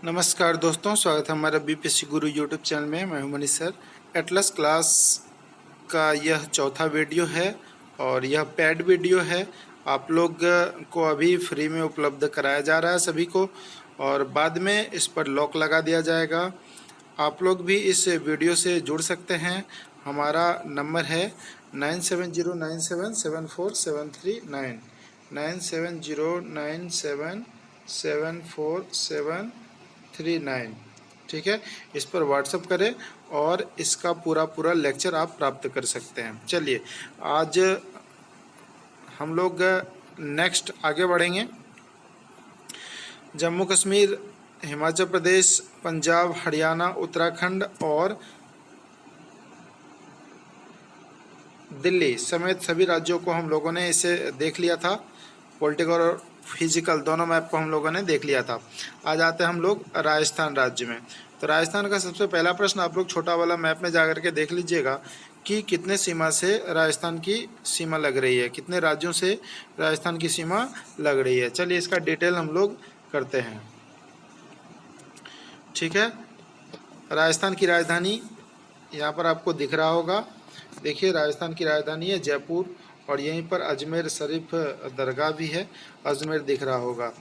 नमस्कार दोस्तों, स्वागत है हमारा बीपीएससी गुरु यूट्यूब चैनल में। मैं हूं मनीष सर। एटलस क्लास का यह चौथा वीडियो है और यह पेड वीडियो है। आप लोग को अभी फ्री में उपलब्ध कराया जा रहा है सभी को, और बाद में इस पर लॉक लगा दिया जाएगा। आप लोग भी इस वीडियो से जुड़ सकते हैं। हमारा नंबर है 9709774739, 9709774739। ठीक है, इस पर व्हाट्सअप करें और इसका पूरा लेक्चर आप प्राप्त कर सकते हैं। चलिए, आज हम लोग नेक्स्ट आगे बढ़ेंगे। जम्मू कश्मीर, हिमाचल प्रदेश, पंजाब, हरियाणा, उत्तराखंड और दिल्ली समेत सभी राज्यों को हम लोगों ने इसे देख लिया था। पॉलिटिकल और फिजिकल दोनों मैप को हम लोगों ने देख लिया था। आज आते हैं हम लोग राजस्थान राज्य में। तो राजस्थान का सबसे पहला प्रश्न आप लोग छोटा वाला मैप में जाकर के देख लीजिएगा कि कितने सीमा से राजस्थान की सीमा लग रही है, कितने राज्यों से राजस्थान की सीमा लग रही है। चलिए, इसका डिटेल हम लोग करते हैं। ठीक है, राजस्थान की राजधानी यहाँ पर आपको दिख रहा होगा। देखिए, राजस्थान की राजधानी है जयपुर, और यहीं पर अजमेर शरीफ दरगाह भी है, अजमेर दिख रहा होगा।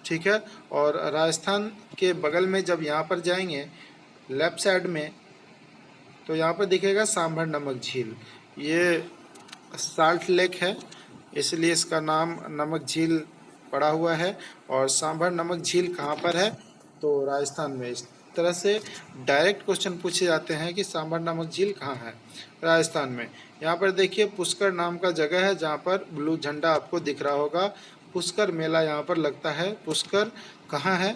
ठीक है, और राजस्थान के बगल में जब यहाँ पर जाएंगे लेफ्ट साइड में, तो यहाँ पर दिखेगा सांभर नमक झील। ये साल्ट लेक है, इसलिए इसका नाम नमक झील पड़ा हुआ है। और सांभर नमक झील कहाँ पर है? तो राजस्थान में। इस तरह से डायरेक्ट क्वेश्चन पूछे जाते हैं कि सांभर नमक झील कहाँ है? राजस्थान में। यहाँ पर देखिए, पुष्कर नाम का जगह है जहाँ पर ब्लू झंडा आपको दिख रहा होगा। पुष्कर मेला यहाँ पर लगता है। पुष्कर कहाँ है?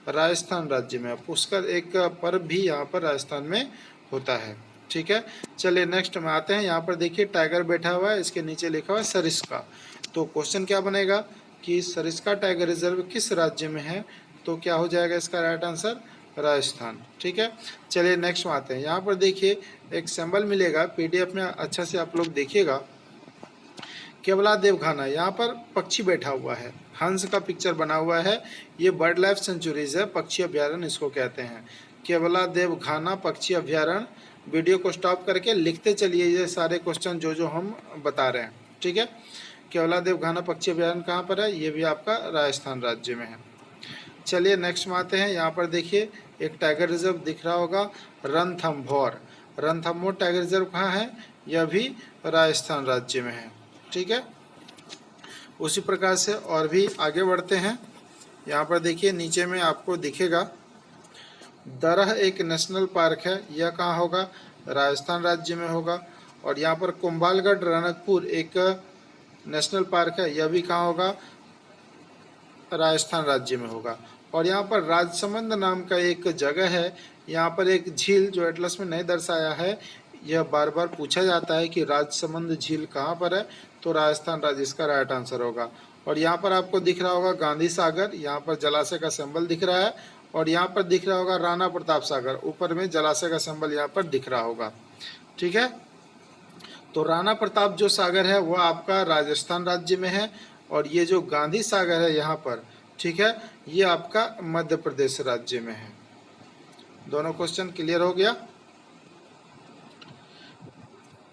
राजस्थान राज्य में। पुष्कर एक पर्व भी यहाँ पर राजस्थान में होता है। ठीक है, चलिए नेक्स्ट में आते हैं। यहाँ पर देखिए टाइगर बैठा हुआ है, इसके नीचे लिखा हुआ है सरिस्का। तो क्वेश्चन क्या बनेगा कि सरिस्का टाइगर रिजर्व किस राज्य में है? तो क्या हो जाएगा इसका राइट आंसर? राजस्थान। ठीक है, चलिए नेक्स्ट में आते हैं। यहाँ पर देखिए एक सिंबल मिलेगा पीडीएफ में, अच्छा से आप लोग देखिएगा। केवला देवखाना, यहाँ पर पक्षी बैठा हुआ है, हंस का पिक्चर बना हुआ है। ये बर्ड लाइफ सेंचुरीज है, पक्षी अभ्यारण्य इसको कहते हैं। केवला देवखाना पक्षी अभ्यारण्य। वीडियो को स्टॉप करके लिखते चलिए ये सारे क्वेश्चन जो हम बता रहे हैं। ठीक है, केवला देवखाना पक्षी अभ्यारण्य कहाँ पर है? ये भी आपका राजस्थान राज्य में है। चलिए नेक्स्ट में आते हैं। यहाँ पर देखिए एक टाइगर रिजर्व दिख रहा होगा, रणथंभौर। रणथंभौर टाइगर रिजर्व कहाँ है? यह भी राजस्थान राज्य में है। ठीक है, उसी प्रकार से और भी आगे बढ़ते हैं। यहाँ पर देखिए नीचे में आपको दिखेगा दरह एक नेशनल पार्क है। यह कहाँ होगा? राजस्थान राज्य में होगा। और यहाँ पर कुंभालगढ़ रणकपुर एक नेशनल पार्क है, यह भी कहाँ होगा? राजस्थान राज्य में होगा। और यहाँ पर राजसमंद नाम का एक जगह है, यहाँ पर एक झील जो एटलस में नहीं दर्शाया है। यह बार बार पूछा जाता है कि राजसमंद झील कहाँ पर है? तो राजस्थान राज्य इसका राइट आंसर होगा। और यहाँ पर आपको दिख रहा होगा गांधी सागर, यहाँ पर जलाशय का सिंबल दिख रहा है। और यहाँ पर दिख रहा होगा राणा प्रताप सागर, ऊपर में जलाशय का सिंबल यहाँ पर दिख रहा होगा। ठीक है, तो राणा प्रताप जो सागर है वह आपका राजस्थान राज्य में है, और ये जो गांधी सागर है यहाँ पर, ठीक है, ये आपका मध्य प्रदेश राज्य में है। दोनों क्वेश्चन क्लियर हो गया?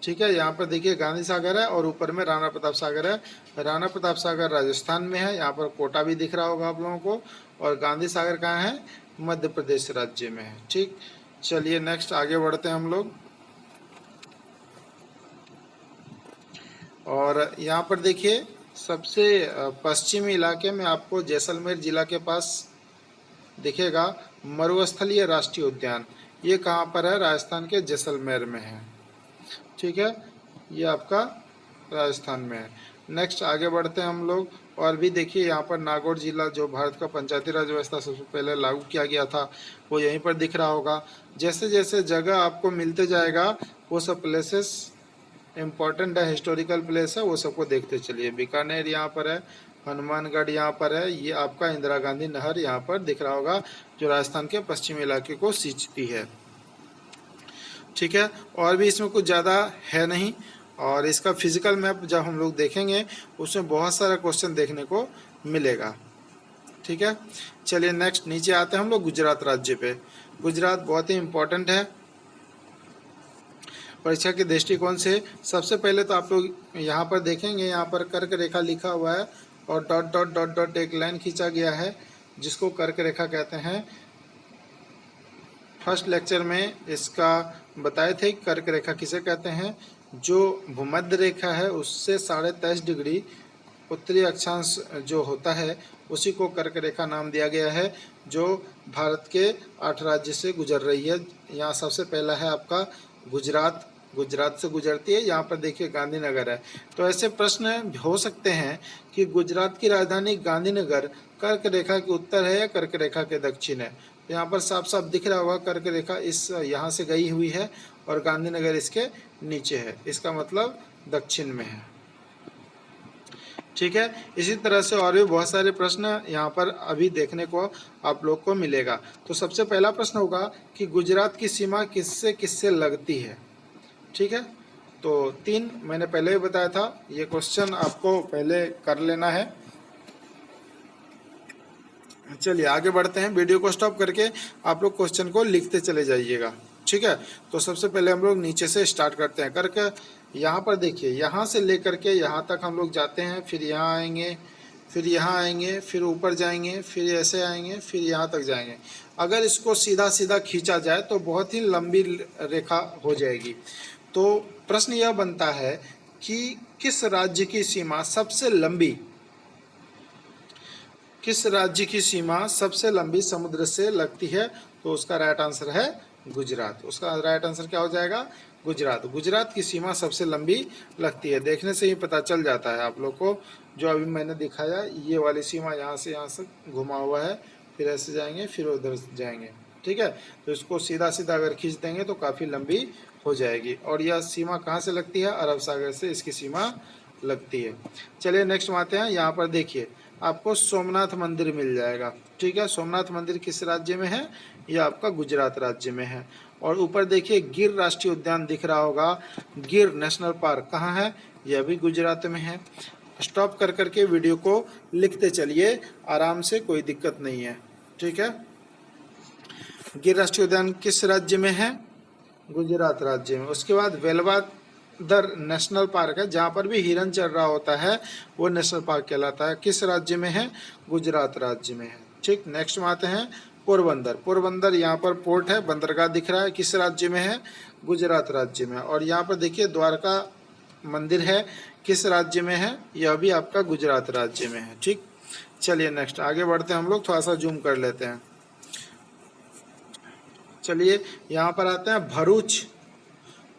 ठीक है, यहाँ पर देखिए गांधी सागर है और ऊपर में राणा प्रताप सागर है। राणा प्रताप सागर राजस्थान में है, यहाँ पर कोटा भी दिख रहा होगा आप लोगों को। और गांधी सागर कहाँ है? मध्य प्रदेश राज्य में है। ठीक, चलिए नेक्स्ट आगे बढ़ते हैं हम लोग। और यहाँ पर देखिए सबसे पश्चिमी इलाके में आपको जैसलमेर जिला के पास दिखेगा मरुस्थलीय राष्ट्रीय उद्यान। ये कहाँ पर है? राजस्थान के जैसलमेर में है। ठीक है, ये आपका राजस्थान में है। नेक्स्ट आगे बढ़ते हैं हम लोग। और भी देखिए यहाँ पर नागौर जिला जो भारत का पंचायती राज व्यवस्था सबसे पहले लागू किया गया था, वो यहीं पर दिख रहा होगा। जैसे जैसे जगह आपको मिलते जाएगा वो सब प्लेसेस इम्पॉर्टेंट है, हिस्टोरिकल प्लेस है, वो सबको देखते चलिए। बीकानेर यहाँ पर है, हनुमानगढ़ यहाँ पर है। ये आपका इंदिरा गांधी नहर यहाँ पर दिख रहा होगा जो राजस्थान के पश्चिमी इलाके को सींचती है। ठीक है, और भी इसमें कुछ ज़्यादा है नहीं। और इसका फिजिकल मैप जब हम लोग देखेंगे उसमें बहुत सारा क्वेश्चन देखने को मिलेगा। ठीक है। चलिए नेक्स्ट नीचे आते हैं हम लोग गुजरात राज्य पे। गुजरात बहुत ही इम्पोर्टेंट है परीक्षा के दृष्टिकोण से। सबसे पहले तो आप लोग यहाँ पर देखेंगे, यहाँ पर कर्क रेखा लिखा हुआ है और डॉट डॉट डॉट डॉट एक लाइन खींचा गया है जिसको कर्क रेखा कहते हैं। फर्स्ट लेक्चर में इसका बताए थे कर्क रेखा किसे कहते हैं। जो भूमध्य रेखा है उससे 23.5 डिग्री उत्तरी अक्षांश जो होता है उसी को कर्क रेखा नाम दिया गया है, जो भारत के 8 राज्य से गुजर रही है। यहाँ सबसे पहला है आपका गुजरात, गुजरात से गुजरती है। यहाँ पर देखिए गांधीनगर है। तो ऐसे प्रश्न हो सकते हैं कि गुजरात की राजधानी गांधीनगर कर्क रेखा के उत्तर है या कर्क रेखा के दक्षिण है। तो यहाँ पर साफ साफ दिख रहा होगा कर्क रेखा इस यहाँ से गई हुई है और गांधीनगर इसके नीचे है, इसका मतलब दक्षिण में है। ठीक है। इसी तरह से और भी बहुत सारे प्रश्न यहाँ पर अभी देखने को आप लोग को मिलेगा। तो सबसे पहला प्रश्न होगा कि गुजरात की सीमा किससे किससे लगती है। ठीक है। तो 3 मैंने पहले ही बताया था, ये क्वेश्चन आपको पहले कर लेना है। चलिए आगे बढ़ते हैं। वीडियो को स्टॉप करके आप लोग क्वेश्चन को लिखते चले जाइएगा। ठीक है। तो सबसे पहले हम लोग नीचे से स्टार्ट करते हैं। करके यहाँ पर देखिए, यहाँ से लेकर के यहाँ तक हम लोग जाते हैं, फिर यहाँ आएंगे, फिर यहाँ आएंगे, फिर ऊपर जाएंगे, फिर ऐसे आएंगे, फिर यहाँ तक जाएंगे। अगर इसको सीधा सीधा खींचा जाए तो बहुत ही लंबी रेखा हो जाएगी। तो प्रश्न यह बनता है कि किस राज्य की सीमा सबसे लंबी, किस राज्य की सीमा सबसे लंबी समुद्र से लगती है। तो उसका राइट आंसर है गुजरात। उसका राइट आंसर क्या हो जाएगा, गुजरात। गुजरात की सीमा सबसे लंबी लगती है। देखने से ही पता चल जाता है आप लोग को। जो अभी मैंने दिखाया ये वाली सीमा यहाँ से घुमा हुआ है, फिर ऐसे जाएंगे, फिर उधर जाएंगे। ठीक है। तो इसको सीधा सीधा अगर खींच देंगे तो काफ़ी लंबी हो जाएगी। और यह सीमा कहाँ से लगती है, अरब सागर से इसकी सीमा लगती है। चलिए नेक्स्ट में आते हैं। यहाँ पर देखिए आपको सोमनाथ मंदिर मिल जाएगा। ठीक है। सोमनाथ मंदिर किस राज्य में है, यह आपका गुजरात राज्य में है। और ऊपर देखिए गिर राष्ट्रीय उद्यान दिख रहा होगा, गिर नेशनल पार्क कहाँ है, यह भी गुजरात में है। स्टॉप कर करके वीडियो को लिखते चलिए आराम से, कोई दिक्कत नहीं है। ठीक है। गिर राष्ट्रीय उद्यान किस राज्य में है, गुजरात राज्य में। उसके बाद वेलवादर नेशनल पार्क है, जहाँ पर भी हिरन चल रहा होता है, वो नेशनल पार्क कहलाता है। किस राज्य में है, गुजरात राज्य में है। ठीक। नेक्स्ट में आते हैं पोरबंदर। पोरबंदर यहाँ पर पोर्ट है, बंदरगाह दिख रहा है, किस राज्य में है, गुजरात राज्य में। और यहाँ पर देखिए द्वारका मंदिर है, किस राज्य में है, यह भी आपका गुजरात राज्य में है। ठीक। चलिए नेक्स्ट आगे बढ़ते हैं हम लोग, थोड़ा सा जूम कर लेते हैं। चलिए यहाँ पर आते हैं। भरूच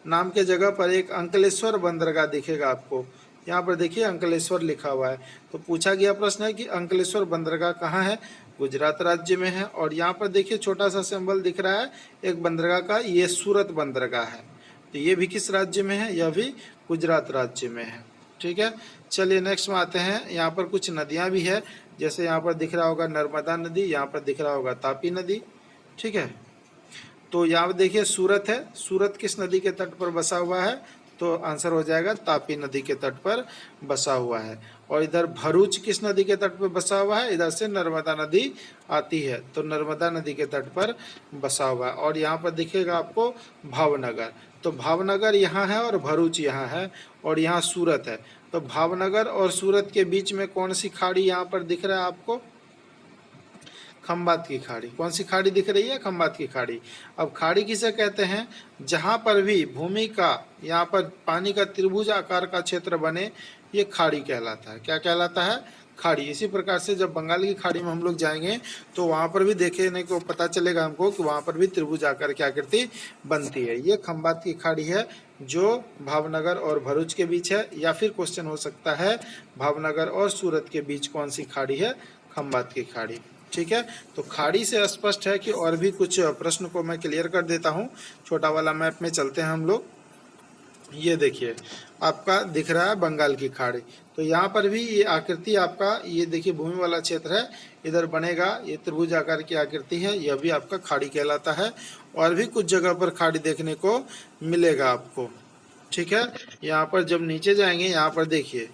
नाम के जगह पर एक अंकलेश्वर बंदरगाह दिखेगा आपको। यहाँ पर देखिए अंकलेश्वर लिखा हुआ है। तो पूछा गया प्रश्न है कि अंकलेश्वर बंदरगाह कहाँ है, गुजरात राज्य में है। और यहाँ पर देखिए छोटा सा सिंबल दिख रहा है एक बंदरगाह का, ये सूरत बंदरगाह है। तो ये भी किस राज्य में है, यह भी गुजरात राज्य में है। ठीक है। चलिए नेक्स्ट में आते हैं। यहाँ पर कुछ नदियाँ भी है, जैसे यहाँ पर दिख रहा होगा नर्मदा नदी, यहाँ पर दिख रहा होगा तापी नदी। ठीक है। तो यहाँ पर देखिए सूरत है, सूरत किस नदी के तट पर बसा हुआ है, तो आंसर हो जाएगा तापी नदी के तट पर बसा हुआ है। और इधर भरूच किस नदी के तट पर बसा हुआ है, इधर से नर्मदा नदी आती है, तो नर्मदा नदी के तट पर बसा हुआ है। और यहाँ पर दिखेगा आपको भावनगर, तो भावनगर यहाँ है और भरूच यहाँ है और यहाँ सूरत है। तो भावनगर और सूरत के बीच में कौन सी खाड़ी यहाँ पर दिख रहा है आपको, खंबात की खाड़ी। कौन सी खाड़ी दिख रही है, खंबात की खाड़ी। अब खाड़ी किसे कहते हैं, जहाँ पर भी भूमि का यहाँ पर पानी का त्रिभुज आकार का क्षेत्र बने, ये खाड़ी कहलाता है। क्या कहलाता है, खाड़ी। इसी प्रकार से जब बंगाल की खाड़ी में हम लोग जाएंगे तो वहाँ पर भी देखने को पता चलेगा हमको कि वहाँ पर भी त्रिभुज आकार की आकृति बनती है। ये खंबात की खाड़ी है जो भावनगर और भरूच के बीच है। या फिर क्वेश्चन हो सकता है भावनगर और सूरत के बीच कौन सी खाड़ी है, खंबात की खाड़ी। ठीक है। तो खाड़ी से स्पष्ट है कि और भी कुछ प्रश्न को मैं क्लियर कर देता हूँ। छोटा वाला मैप में चलते हैं हम लोग। ये देखिए आपका दिख रहा है बंगाल की खाड़ी। तो यहाँ पर भी ये आकृति आपका, ये देखिए भूमि वाला क्षेत्र है, इधर बनेगा, ये त्रिभुज आकार की आकृति है, यह भी आपका खाड़ी कहलाता है। और भी कुछ जगह पर खाड़ी देखने को मिलेगा आपको। ठीक है। यहाँ पर जब नीचे जाएंगे, यहाँ पर देखिए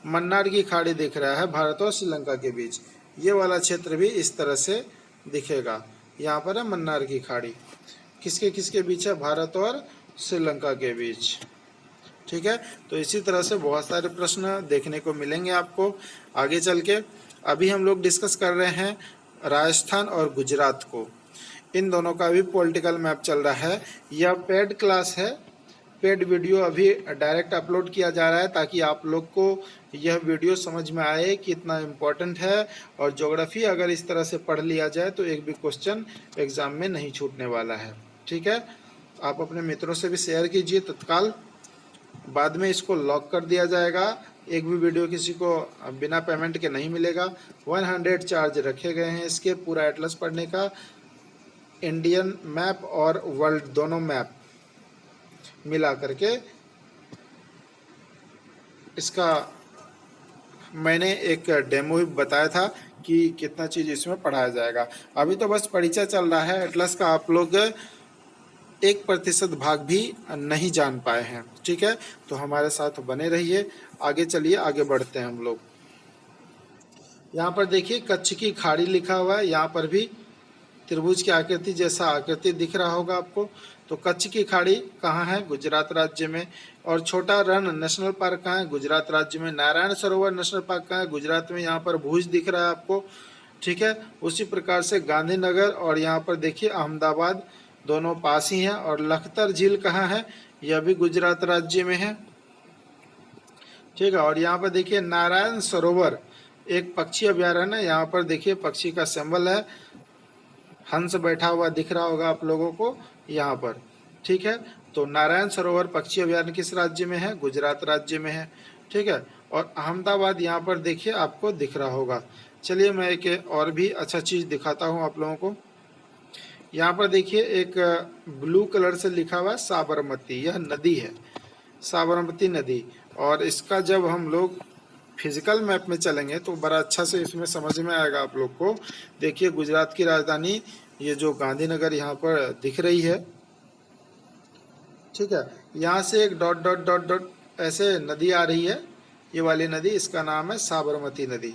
मन्नार की खाड़ी दिख रहा है भारत और श्रीलंका के बीच, ये वाला क्षेत्र भी इस तरह से दिखेगा। यहाँ पर है मन्नार की खाड़ी, किसके किसके बीच है, भारत और श्रीलंका के बीच। ठीक है, तो इसी तरह से बहुत सारे प्रश्न देखने को मिलेंगे आपको आगे चल के। अभी हम लोग डिस्कस कर रहे हैं राजस्थान और गुजरात को, इन दोनों का भी पॉलिटिकल मैप चल रहा है। यह पेड क्लास है, पेड वीडियो अभी डायरेक्ट अपलोड किया जा रहा है ताकि आप लोग को यह वीडियो समझ में आए कि इतना इम्पोर्टेंट है। और ज्योग्राफी अगर इस तरह से पढ़ लिया जाए तो एक भी क्वेश्चन एग्जाम में नहीं छूटने वाला है। ठीक है, आप अपने मित्रों से भी शेयर कीजिए तत्काल, बाद में इसको लॉक कर दिया जाएगा। एक भी वीडियो किसी को बिना पेमेंट के नहीं मिलेगा। 100 चार्ज रखे गए हैं इसके, पूरा एटलस पढ़ने का, इंडियन मैप और वर्ल्ड दोनों मैप मिला करके। इसका मैंने एक डेमो भी बताया था कि कितना चीज़ इसमें पढ़ाया जाएगा। अभी तो बस परिचय चल रहा है एटलस का, आप लोग 1% भाग भी नहीं जान पाए हैं। ठीक है, तो हमारे साथ बने रहिए। आगे चलिए, आगे बढ़ते हैं हम लोग। यहाँ पर देखिए कच्छ की खाड़ी लिखा हुआ है, यहाँ पर भी त्रिभुज की आकृति जैसा आकृति दिख रहा होगा आपको। तो कच्छ की खाड़ी कहाँ है, गुजरात राज्य में। और छोटा रण नेशनल पार्क कहाँ है, गुजरात राज्य में। नारायण सरोवर नेशनल पार्क कहाँ है, गुजरात में। यहाँ पर भुज दिख रहा है आपको। ठीक है, उसी प्रकार से गांधीनगर और यहाँ पर देखिए अहमदाबाद दोनों पास ही हैं। और लखतर झील कहाँ है, यह भी गुजरात राज्य में है। ठीक है, और यहाँ पर देखिए नारायण सरोवर एक पक्षी अभ्यारण्य है। यहाँ पर देखिए पक्षी का सिंबल है, हंस बैठा हुआ दिख रहा होगा आप लोगों को यहाँ पर। ठीक है, तो नारायण सरोवर पक्षी अभ्यारण्य किस राज्य में है, गुजरात राज्य में है। ठीक है, और अहमदाबाद यहाँ पर देखिए आपको दिख रहा होगा। चलिए मैं एक और भी अच्छा चीज़ दिखाता हूँ आप लोगों को। यहाँ पर देखिए एक ब्लू कलर से लिखा हुआ है साबरमती, यह नदी है, साबरमती नदी। और इसका जब हम लोग फिजिकल मैप में चलेंगे तो बड़ा अच्छा से इसमें समझ में आएगा आप लोग को। देखिए गुजरात की राजधानी ये जो गांधीनगर यहाँ पर दिख रही है। ठीक है, यहाँ से एक डॉट डॉट डॉट डॉट ऐसे नदी आ रही है, ये वाली नदी, इसका नाम है साबरमती नदी।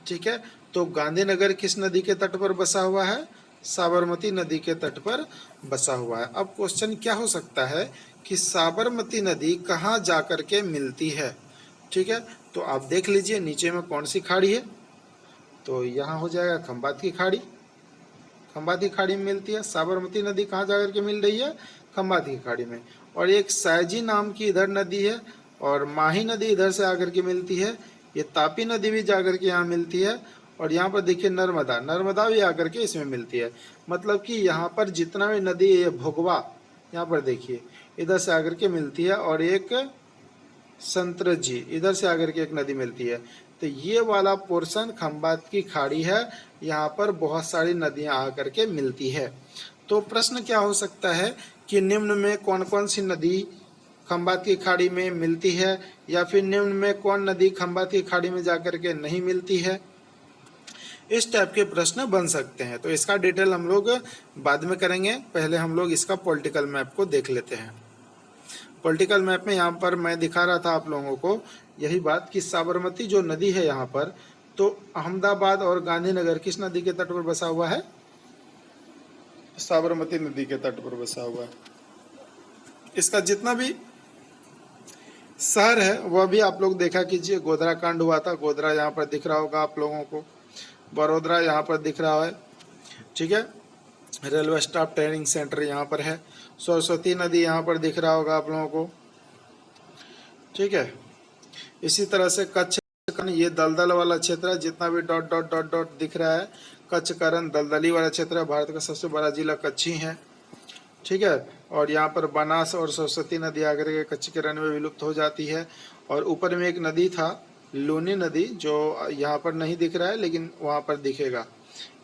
ठीक है, तो गांधीनगर किस नदी के तट पर बसा हुआ है, साबरमती नदी के तट पर बसा हुआ है। अब क्वेश्चन क्या हो सकता है कि साबरमती नदी कहाँ जाकर के मिलती है। ठीक है, तो आप देख लीजिए नीचे में कौन सी खाड़ी है, तो यहाँ हो जाएगा खंबात की खाड़ी। खंबात की खाड़ी में मिलती है। साबरमती नदी कहाँ जाकर के मिल रही है, खंबात की खाड़ी में। और एक सयाजी नाम की इधर नदी है, और माही नदी इधर से आकर के मिलती है। ये तापी नदी भी जाकर के यहाँ मिलती है। और यहाँ पर देखिए नर्मदा, नर्मदा भी आकर के इसमें मिलती है। मतलब कि यहाँ पर जितना भी नदी है, भोगवा यहाँ पर देखिए इधर से आकर के मिलती है। और एक संतरजी इधर से आकर के एक नदी मिलती है। तो ये वाला पोर्शन खंबात की खाड़ी है, यहाँ पर बहुत सारी नदियाँ आकर के मिलती है। तो प्रश्न क्या हो सकता है कि निम्न में कौन कौन सी नदी खंबात की खाड़ी में मिलती है, या फिर निम्न में कौन नदी खंबात की खाड़ी में जाकर के नहीं मिलती है। इस टाइप के प्रश्न बन सकते हैं। तो इसका डिटेल हम लोग बाद में करेंगे, पहले हम लोग इसका पॉलिटिकल मैप को देख लेते हैं। पॉलिटिकल मैप में यहाँ पर मैं दिखा रहा था आप लोगों को यही बात कि साबरमती जो नदी है यहाँ पर, तो अहमदाबाद और गांधीनगर किस नदी के तट पर बसा हुआ है, साबरमती नदी के तट पर बसा हुआ है। इसका जितना भी शहर है वह भी आप लोग देखा कीजिए। गोधरा कांड हुआ था, गोधरा यहाँ पर दिख रहा होगा आप लोगों को, बड़ोदरा यहाँ पर दिख रहा है। ठीक है, रेलवे स्टाफ ट्रेनिंग सेंटर यहाँ पर है। सरस्वती नदी यहाँ पर दिख रहा होगा आप लोगों को। ठीक है, इसी तरह से कच्छ, ये दलदल वाला क्षेत्र है, जितना भी डॉट डॉट डॉट डॉट दिख रहा है कच्छ का रन दलदली वाला क्षेत्र है। भारत का सबसे बड़ा जिला कच्छ ही है। ठीक है, और यहाँ पर बनास और सरस्वती नदी आकर के कच्छ के रन में विलुप्त हो जाती है। और ऊपर में एक नदी था लूनी नदी, जो यहाँ पर नहीं दिख रहा है लेकिन वहाँ पर दिखेगा,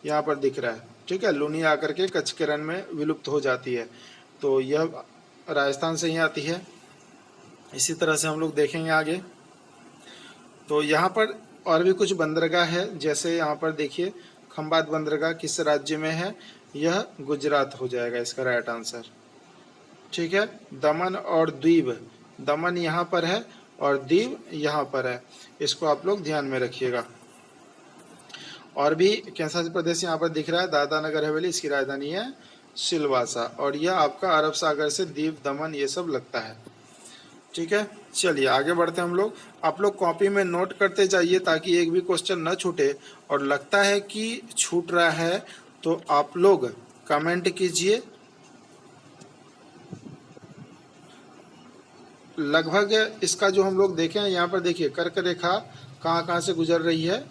यहाँ पर दिख रहा है। ठीक है, लूनी आकर के कच्छ के रन में विलुप्त हो जाती है। तो यह राजस्थान से ही आती है। इसी तरह से हम लोग देखेंगे आगे। तो यहाँ पर और भी कुछ बंदरगाह है, जैसे यहाँ पर देखिए खंबात बंदरगाह किस राज्य में है, यह गुजरात हो जाएगा इसका राइट आंसर। ठीक है, दमन और दीव, दमन यहाँ पर है और दीव यहाँ पर है, इसको आप लोग ध्यान में रखिएगा। और भी कौन सा प्रदेश यहाँ पर दिख रहा है, दादरा नगर हवेली, इसकी राजधानी है सिलवासा। और यह आपका अरब सागर से दीव दमन ये सब लगता है। ठीक है, चलिए आगे बढ़ते हैं हम लोग। आप लोग कॉपी में नोट करते जाइए ताकि एक भी क्वेश्चन न छूटे, और लगता है कि छूट रहा है तो आप लोग कमेंट कीजिए। लगभग इसका जो हम लोग देखें यहाँ पर देखिए कर्क रेखा कहाँ कहाँ से गुजर रही है,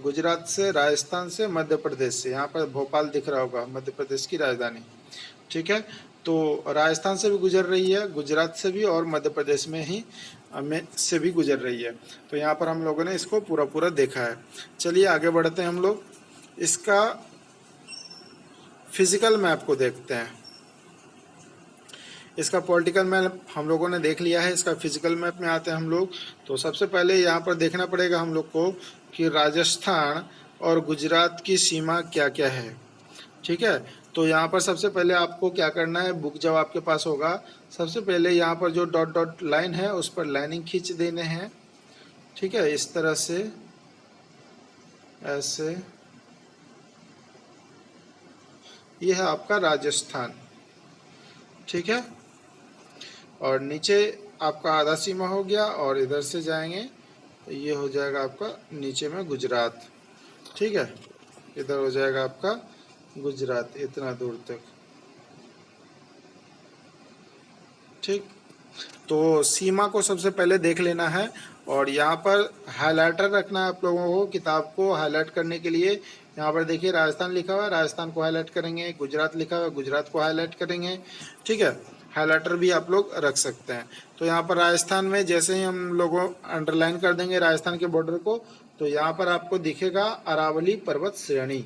गुजरात से, राजस्थान से, मध्य प्रदेश से। यहाँ पर भोपाल दिख रहा होगा, मध्य प्रदेश की राजधानी। ठीक है, तो राजस्थान से भी गुजर रही है, गुजरात से भी, और मध्य प्रदेश में से भी गुजर रही है। तो यहाँ पर हम लोगों ने इसको पूरा पूरा देखा है। चलिए आगे बढ़ते हैं हम लोग, इसका फिजिकल मैप को देखते हैं। इसका पॉलिटिकल मैप हम लोगों ने देख लिया है, इसका फिजिकल मैप में आते हैं हम लोग। तो सबसे पहले यहाँ पर देखना पड़ेगा हम लोग को कि राजस्थान और गुजरात की सीमा क्या क्या है। ठीक है, तो यहाँ पर सबसे पहले आपको क्या करना है, बुक जब आपके पास होगा, सबसे पहले यहाँ पर जो डॉट डॉट लाइन है उस पर लाइनिंग खींच देने हैं। ठीक है, इस तरह से, ऐसे, ये है आपका राजस्थान। ठीक है, और नीचे आपका आधा सीमा हो गया, और इधर से जाएंगे तो ये हो जाएगा आपका नीचे में गुजरात। ठीक है, इधर हो जाएगा आपका गुजरात, इतना दूर तक। ठीक, तो सीमा को सबसे पहले देख लेना है, और यहाँ पर हाइलाइटर रखना है आप लोगों को। किताब को हाईलाइट करने के लिए यहाँ पर देखिए राजस्थान लिखा हुआ है, राजस्थान को हाईलाइट करेंगे, गुजरात लिखा हुआ है, गुजरात को हाईलाइट करेंगे। ठीक है, हाइलाइटर भी आप लोग रख सकते हैं। तो यहाँ पर राजस्थान में जैसे ही हम लोगों अंडरलाइन कर देंगे राजस्थान के बॉर्डर को, तो यहाँ पर आपको दिखेगा अरावली पर्वत श्रेणी।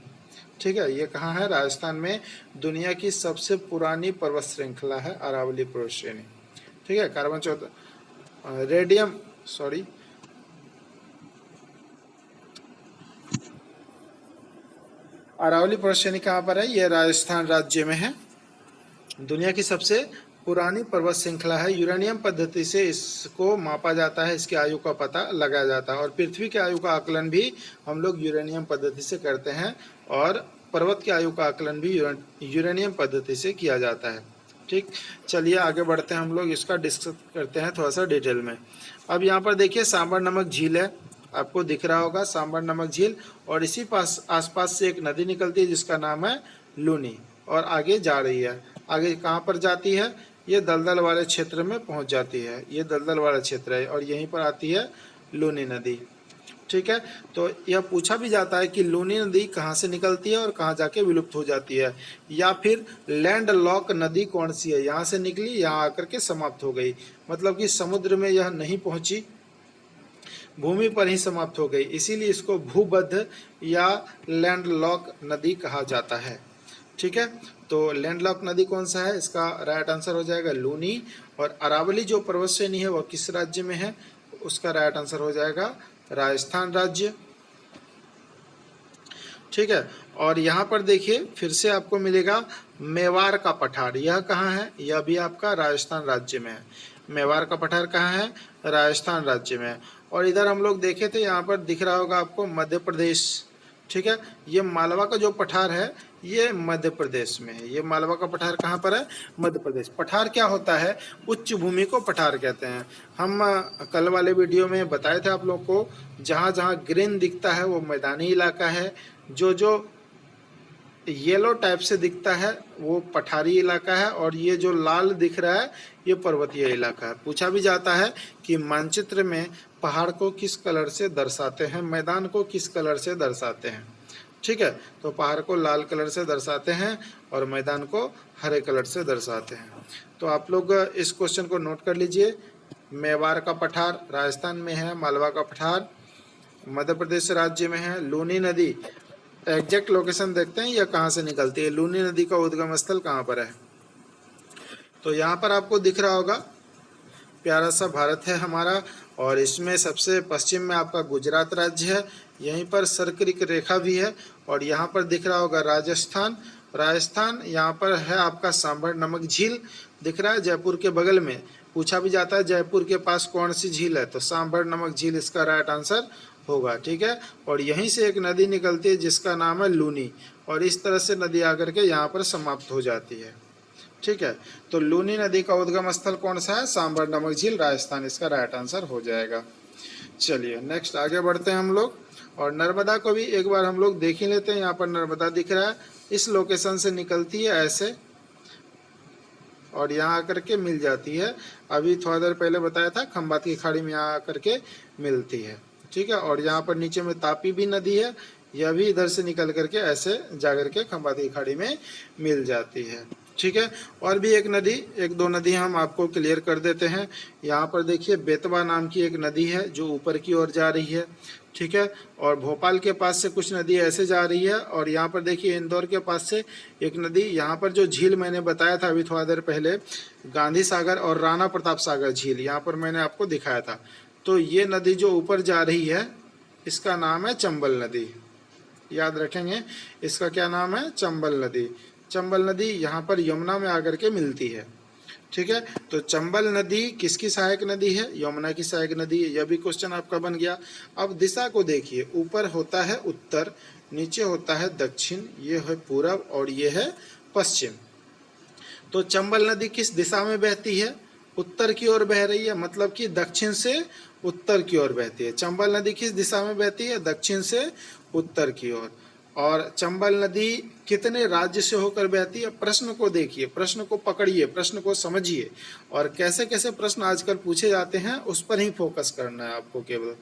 ठीक है, ये कहाँ है, राजस्थान में। दुनिया की सबसे पुरानी पर्वत श्रृंखला है अरावली पर्वत श्रेणी। ठीक है, कार्बन 14 रेडियम, सॉरी, अरावली पर्वत श्रेणी कहाँ पर है, ये राजस्थान राज्य में है। दुनिया की सबसे पुरानी पर्वत श्रृंखला है। यूरेनियम पद्धति से इसको मापा जाता है, इसकी आयु का पता लगाया जाता है, और पृथ्वी की आयु का आकलन भी हम लोग यूरेनियम पद्धति से करते हैं, और पर्वत की आयु का आकलन भी यूरेनियम पद्धति से किया जाता है। ठीक, चलिए आगे बढ़ते हैं हम लोग, इसका डिस्कस करते हैं थोड़ा सा डिटेल में। अब यहाँ पर देखिए सांबर नामक झील है, आपको दिख रहा होगा सांबर नामक झील, और इसी पास आसपास से एक नदी निकलती है जिसका नाम है लूनी, और आगे जा रही है। आगे कहाँ पर जाती है, ये दलदल वाले क्षेत्र में पहुँच जाती है, ये दलदल वाला क्षेत्र है, और यहीं पर आती है लूनी नदी। ठीक है, तो यह पूछा भी जाता है कि लूनी नदी कहाँ से निकलती है और कहाँ जाके विलुप्त हो जाती है, या फिर लैंड लॉक नदी कौन सी है, यहाँ से निकली, यहाँ आकर के समाप्त हो गई, मतलब कि समुद्र में यह नहीं पहुँची, भूमि पर ही समाप्त हो गई, इसीलिए इसको भूबद्ध या लैंड लॉक नदी कहा जाता है। ठीक है, तो लैंड लॉक नदी कौन सा है, इसका राइट आंसर हो जाएगा लूनी। और अरावली जो पर्वत श्रेणी है वह किस राज्य में है, उसका राइट आंसर हो जाएगा राजस्थान राज्य। ठीक है, और यहाँ पर देखिए फिर से आपको मिलेगा मेवाड़ का पठार, यह कहाँ है, यह भी आपका राजस्थान राज्य में है। मेवाड़ का पठार कहाँ है, राजस्थान राज्य में है। और इधर हम लोग देखे थे, यहाँ पर दिख रहा होगा आपको मध्य प्रदेश। ठीक है, ये मालवा का जो पठार है ये मध्य प्रदेश में है। ये मालवा का पठार कहाँ पर है, मध्य प्रदेश। पठार क्या होता है, उच्च भूमि को पठार कहते हैं। हम कल वाले वीडियो में बताए थे आप लोग को, जहाँ जहाँ ग्रीन दिखता है वो मैदानी इलाका है, जो जो येलो टाइप से दिखता है वो पठारी इलाका है, और ये जो लाल दिख रहा है ये पर्वतीय इलाका है। पूछा भी जाता है कि मानचित्र में पहाड़ को किस कलर से दर्शाते हैं, मैदान को किस कलर से दर्शाते हैं। ठीक है, तो पहाड़ को लाल कलर से दर्शाते हैं और मैदान को हरे कलर से दर्शाते हैं। तो आप लोग इस क्वेश्चन को नोट कर लीजिए। मेवाड़ का पठार राजस्थान में है, मालवा का पठार मध्य प्रदेश राज्य में है। लूनी नदी एग्जैक्ट लोकेशन देखते हैं, यह कहाँ से निकलती है, लूनी नदी का उद्गम स्थल कहाँ पर है। तो यहाँ पर आपको दिख रहा होगा प्यारा सा भारत है हमारा, और इसमें सबसे पश्चिम में आपका गुजरात राज्य है, यहीं पर सर्करिक रेखा भी है, और यहाँ पर दिख रहा होगा राजस्थान। राजस्थान यहाँ पर है आपका सांभर नामक झील दिख रहा है जयपुर के बगल में। पूछा भी जाता है जयपुर के पास कौन सी झील है, तो सांभर नामक झील इसका राइट आंसर होगा, ठीक है। और यहीं से एक नदी निकलती है जिसका नाम है लूनी, और इस तरह से नदी आकर के यहाँ पर समाप्त हो जाती है, ठीक है। तो लूनी नदी का उद्गम स्थल कौन सा है? सांबर नामक झील, राजस्थान, इसका राइट आंसर हो जाएगा। चलिए नेक्स्ट आगे बढ़ते हैं हम लोग, और नर्मदा को भी एक बार हम लोग देख ही लेते हैं। यहाँ पर नर्मदा दिख रहा है, इस लोकेशन से निकलती है ऐसे और यहाँ आकर के मिल जाती है। अभी थोड़ा देर पहले बताया था खंबात की खाड़ी में यहाँ आकर के मिलती है, ठीक है। और यहाँ पर नीचे में तापी भी नदी है, यह भी इधर से निकल करके ऐसे जाकर के खंबात की खाड़ी में मिल जाती है, ठीक है। और भी एक नदी, एक दो नदी हम आपको क्लियर कर देते हैं। यहाँ पर देखिए बेतवा नाम की एक नदी है जो ऊपर की ओर जा रही है, ठीक है। और भोपाल के पास से कुछ नदी ऐसे जा रही है, और यहाँ पर देखिए इंदौर के पास से एक नदी, यहाँ पर जो झील मैंने बताया था अभी थोड़ा देर पहले, गांधी सागर और राणा प्रताप सागर झील, यहाँ पर मैंने आपको दिखाया था। तो ये नदी जो ऊपर जा रही है इसका नाम है चंबल नदी, याद रखेंगे इसका क्या नाम है? चंबल नदी। चंबल नदी यहाँ पर यमुना में आकर के मिलती है, ठीक है। तो चंबल नदी किसकी सहायक नदी है? यमुना की सहायक नदी है। यह भी क्वेश्चन आपका बन गया। अब दिशा को देखिए, ऊपर होता है उत्तर, नीचे होता है दक्षिण, ये है पूरब और ये है पश्चिम। तो चंबल नदी किस दिशा में बहती है? उत्तर की ओर बह रही है, मतलब कि दक्षिण से उत्तर की ओर बहती है। चंबल नदी किस दिशा में बहती है? दक्षिण से उत्तर की ओर। और चंबल नदी कितने राज्य से होकर बहती है? प्रश्न को देखिए, प्रश्न को पकड़िए, प्रश्न को समझिए, और कैसे कैसे प्रश्न आजकल पूछे जाते हैं उस पर ही फोकस करना है आपको केवल,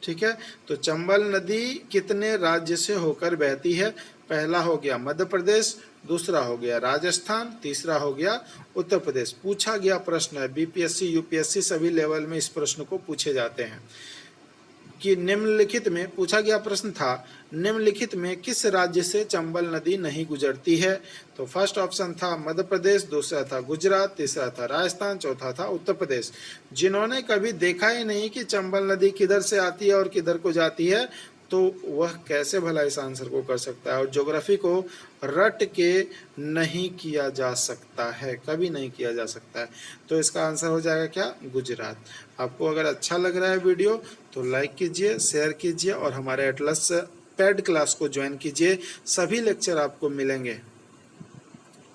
ठीक है। तो चंबल नदी कितने राज्य से होकर बहती है? पहला हो गया मध्य प्रदेश, दूसरा हो गया राजस्थान, तीसरा हो गया उत्तर प्रदेश। पूछा गया प्रश्न है, बीपीएससी यूपीएससी सभी लेवल में इस प्रश्न को पूछे जाते हैं कि निम्नलिखित में, पूछा गया प्रश्न था निम्नलिखित में किस राज्य से चंबल नदी नहीं गुजरती है? तो फर्स्ट ऑप्शन था मध्य प्रदेश, दूसरा था गुजरात, तीसरा था राजस्थान, चौथा था उत्तर प्रदेश। जिन्होंने कभी देखा ही नहीं कि चंबल नदी किधर से आती है और किधर को जाती है, तो वह कैसे भला इस आंसर को कर सकता है? और ज्योग्राफी को रट के नहीं किया जा सकता है, कभी नहीं किया जा सकता है। तो इसका आंसर हो जाएगा क्या? गुजरात। आपको अगर अच्छा लग रहा है वीडियो तो लाइक कीजिए, शेयर कीजिए और हमारे एटलस पेड क्लास को ज्वाइन कीजिए, सभी लेक्चर आपको मिलेंगे,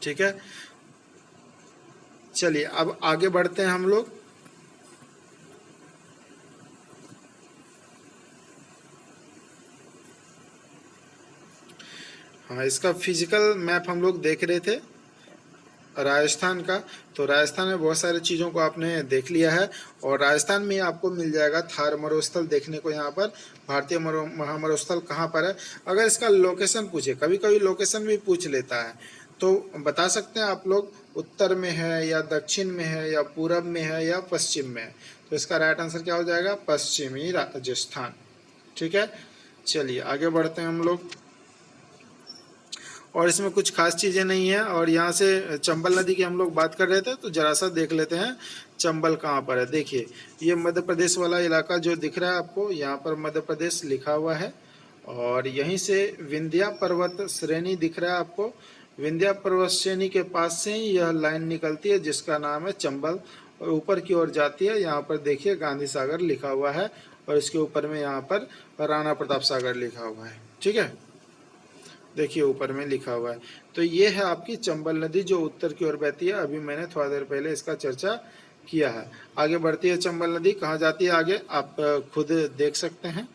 ठीक है। चलिए अब आगे बढ़ते हैं हम लोग। हाँ, इसका फिजिकल मैप हम लोग देख रहे थे राजस्थान का। तो राजस्थान में बहुत सारी चीज़ों को आपने देख लिया है, और राजस्थान में आपको मिल जाएगा थार मरुस्थल देखने को। यहाँ पर भारतीय महामरुस्थल कहाँ पर है? अगर इसका लोकेशन पूछे, कभी कभी लोकेशन भी पूछ लेता है, तो बता सकते हैं आप लोग उत्तर में है या दक्षिण में है या पूरब में है या पश्चिम में है? तो इसका राइट आंसर क्या हो जाएगा? पश्चिमी राजस्थान, ठीक है। चलिए आगे बढ़ते हैं हम लोग, और इसमें कुछ खास चीज़ें नहीं है। और यहाँ से चंबल नदी की हम लोग बात कर रहे थे, तो जरा सा देख लेते हैं चंबल कहाँ पर है। देखिए ये मध्य प्रदेश वाला इलाका जो दिख रहा है आपको, यहाँ पर मध्य प्रदेश लिखा हुआ है, और यहीं से विंध्या पर्वत श्रेणी दिख रहा है आपको। विंध्या पर्वत श्रेणी के पास से ही यह लाइन निकलती है जिसका नाम है चंबल, और ऊपर की ओर जाती है। यहाँ पर देखिए गांधी सागर लिखा हुआ है, और इसके ऊपर में यहाँ पर राणा प्रताप सागर लिखा हुआ है, ठीक है। देखिए ऊपर में लिखा हुआ है। तो ये है आपकी चंबल नदी जो उत्तर की ओर बहती है। अभी मैंने थोड़ा देर पहले इसका चर्चा किया है। आगे बढ़ती है चंबल नदी, कहाँ जाती है आगे आप खुद देख सकते हैं।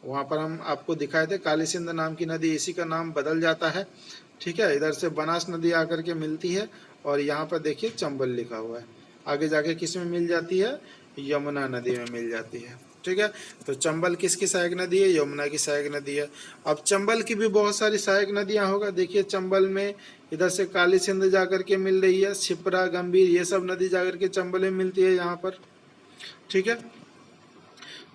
वहाँ पर हम आपको दिखाए थे काली सिंध नाम की नदी, इसी का नाम बदल जाता है, ठीक है। इधर से बनास नदी आकर के मिलती है, और यहाँ पर देखिए चंबल लिखा हुआ है। आगे जाके किस में मिल जाती है? यमुना नदी में मिल जाती है, ठीक है। तो चंबल किसकी सहायक नदी है? यमुना की सहायक नदी है। अब चंबल की भी बहुत सारी सहायक नदियां होगा। देखिए चंबल में इधर से काली सिंध जाकर के मिल रही है, शिप्रा, गंभीर, ये सब नदी जाकर के चंबल में मिलती है यहाँ पर, ठीक है।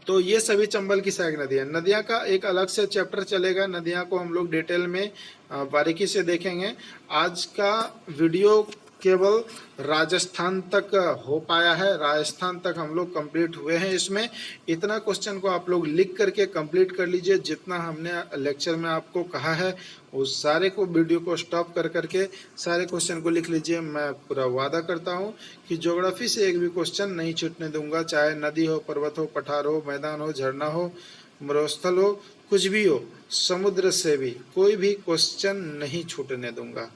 तो ये सभी चंबल की सहायक नदी है। नदियाँ का एक अलग से चैप्टर चलेगा, नदियाँ को हम लोग डिटेल में बारीकी से देखेंगे। आज का वीडियो केवल राजस्थान तक हो पाया है, राजस्थान तक हम लोग कंप्लीट हुए हैं। इसमें इतना क्वेश्चन को आप लोग लिख करके कंप्लीट कर लीजिए, जितना हमने लेक्चर में आपको कहा है उस सारे को वीडियो को स्टॉप कर करके सारे क्वेश्चन को लिख लीजिए। मैं पूरा वादा करता हूं कि ज्योग्राफी से एक भी क्वेश्चन नहीं छूटने दूंगा, चाहे नदी हो, पर्वत हो, पठार हो, मैदान हो, झरना हो, मरुस्थल हो, कुछ भी हो, समुद्र से भी कोई भी क्वेश्चन नहीं छूटने दूंगा।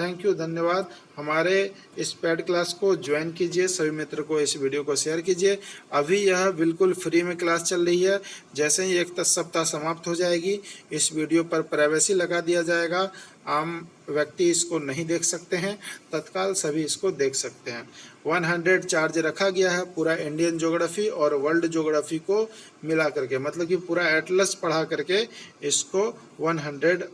थैंक यू, धन्यवाद। हमारे इस पेड क्लास को ज्वाइन कीजिए, सभी मित्र को इस वीडियो को शेयर कीजिए। अभी यह बिल्कुल फ्री में क्लास चल रही है। जैसे ही एक सप्ताह समाप्त हो जाएगी, इस वीडियो पर प्राइवेसी लगा दिया जाएगा। आम व्यक्ति इसको नहीं देख सकते हैं, तत्काल सभी इसको देख सकते हैं। 100 चार्ज रखा गया है पूरा इंडियन ज्योग्राफी और वर्ल्ड ज्योग्राफी को मिला करके, मतलब कि पूरा एटलस पढ़ा करके इसको 100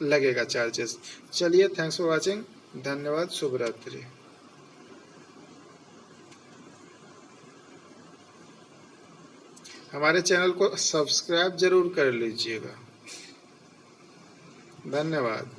लगेगा चार्जेस। चलिए, थैंक्स फॉर वाचिंग, धन्यवाद, शुभ रात्रि। हमारे चैनल को सब्सक्राइब जरूर कर लीजिएगा। धन्यवाद।